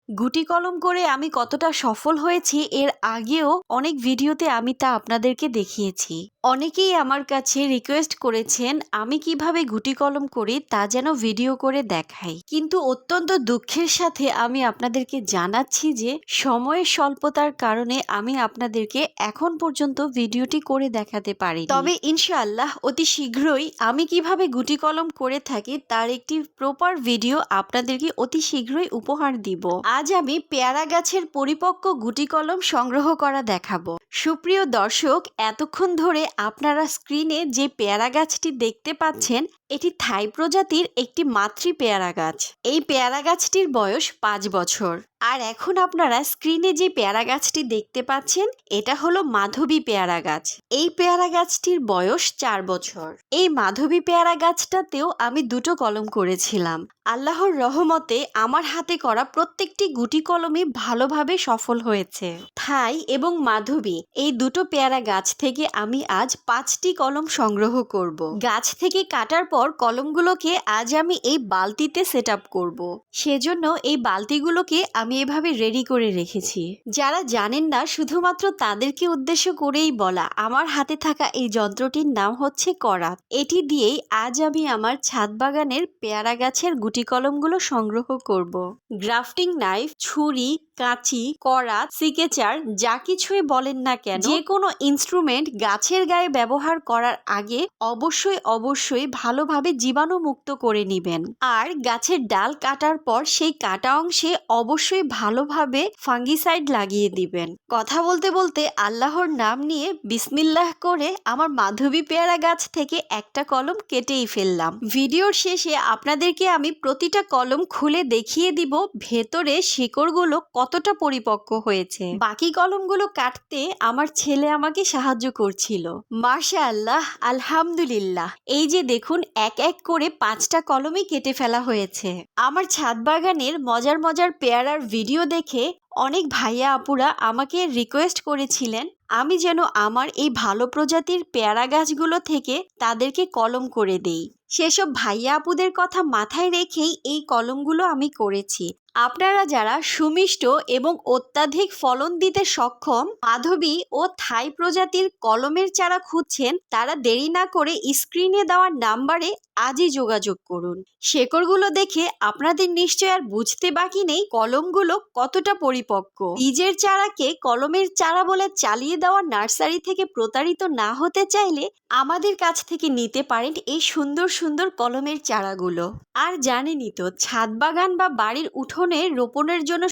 গুটি কলম করে আমি কতটা সফল হয়েছি এর আগেও অনেক ভিডিওতে আমি তা আপনাদেরকে দেখিয়েছি। অনেকেই আমার কাছে রিকোয়েস্ট করেছেন আমি কিভাবে গুটি কলম করি তা যেন ভিডিও করে দেখাই, কিন্তু অত্যন্ত দুঃখের সাথে আমি আপনাদেরকে জানাচ্ছি যে সময়ের স্বল্পতার কারণে আমি আপনাদেরকে এখন পর্যন্ত ভিডিওটি করে দেখাতে পারি। তবে ইনশাআল্লাহ অতি শীঘ্রই আমি কিভাবে গুটি কলম করে থাকি তার একটি প্রপার ভিডিও আপনাদেরকে অতি শীঘ্রই উপহার দিব। আজ আমি পেয়ারা গাছের পরিপক্ক গুটি কলম সংগ্রহ করা দেখাবো। সুপ্রিয় দর্শক, এতক্ষণ ধরে আপনারা স্ক্রিনে যে পেয়ারা গাছটি দেখতে পাচ্ছেন এটি থাই প্রজাতির একটি মাতৃ পেয়ারা গাছ। এই পেয়ারা গাছটির বয়স 5 বছর। আর এখন আপনারা স্ক্রিনে যে পেয়ারা গাছটি দেখতে পাচ্ছেন এটা হলো মাধবী পেয়ারা গাছ। এই পেয়ারা গাছটির বয়স 4 বছর। এই মাধবী পেয়ারা গাছটাতেও আমি দুটো কলম করেছিলাম। আল্লাহর রহমতে আমার হাতে করা প্রত্যেকটি গুটি কলমই ভালোভাবে সফল হয়েছে। থাই এবং মাধবী এই দুটো পেয়ারা গাছ থেকে আমি আজ 5টি কলম সংগ্রহ করব। গাছ থেকে কাটার পর কলমগুলোকে আজ আমি এই বালতিতে সেট আপ করবো। সেজন্য এই বালতিগুলোকে আমি এভাবে রেডি করে রেখেছি। যারা জানেন না শুধুমাত্র তাদেরকে উদ্দেশ্য করেই বলা, আমার হাতে থাকা এই যন্ত্রটির নাম হচ্ছে করাত। এটি দিয়েই আজ আমি আমার ছাদ বাগানের পেয়ারা গাছের গুটি কলমগুলো সংগ্রহ করব। গ্রাফটিং নাইফ, ছুরি, কাঁচি, করাত, সিকেচার যা কিছুই বলেন না কেন, যে কোনো ইনস্ট্রুমেন্ট গাছের গায়ে ব্যবহার করার আগে অবশ্যই ভালোভাবে জীবাণুমুক্ত করে নেবেন। আর গাছের ডাল কাটার পর সেই কাটা অংশে অবশ্যই ভালোভাবে ফাঙ্গিসাইড লাগিয়ে দিবেন। কথা বলতে বলতে আল্লাহর নাম নিয়ে বিসমিল্লাহ করে আমার মাধবী পেয়ারা গাছ থেকে একটা কলম কেটেই ফেললাম। ভিডিওর শেষে আপনাদেরকে আমি প্রতিটা কলম খুলে দেখিয়ে দিব ভেতরে শিকড়গুলো কতটা পরিপক্ক হয়েছে। বাকি কলমগুলো কাটতে আমার ছেলে আমাকে সাহায্য করছিল। মাশাআল্লাহ, আলহামদুলিল্লাহ। এই যে দেখুন এক এক করে 5টা কলমই কেটে ফেলা হয়েছে। আমার ছাদ বাগানের মজার পেয়ারার ভিডিও দেখে অনেক ভাইয়া আপুরা আমাকে রিকোয়েস্ট করেছিলেন আমি যেন আমার এই ভালো প্রজাতির পেয়ারা গাছগুলো থেকে তাদেরকে কলম করে দেই। সেসব ভাইয়া আপুদের কথা মাথায় রেখেই এই কলমগুলো আমি করেছি। আপনারা যারা সুমিষ্ট এবং অত্যাধিক ফলন দিতে সক্ষম মাধবী ও থাই প্রজাতির কলমের চারা খুঁজছেন তারা দেরি না করে স্ক্রিনে দেওয়ার নাম্বারে আজই যোগাযোগ করুন। শেকড়গুলো দেখে আপনাদের নিশ্চয় আর বুঝতে বাকি নেই কলমগুলো কতটা পরিপক্ক। বীজের চারাকে কলমের চারা বলে চালিয়ে দেওয়া নার্সারি থেকে প্রতারিত না হতে চাইলে আমাদের কাছ থেকে নিতে পারেন এই সুন্দর কলমের চারাগুলো। আর জানেনই তো ছাদ বাগান বা বাড়ির উঠোনে রোপণের জন্য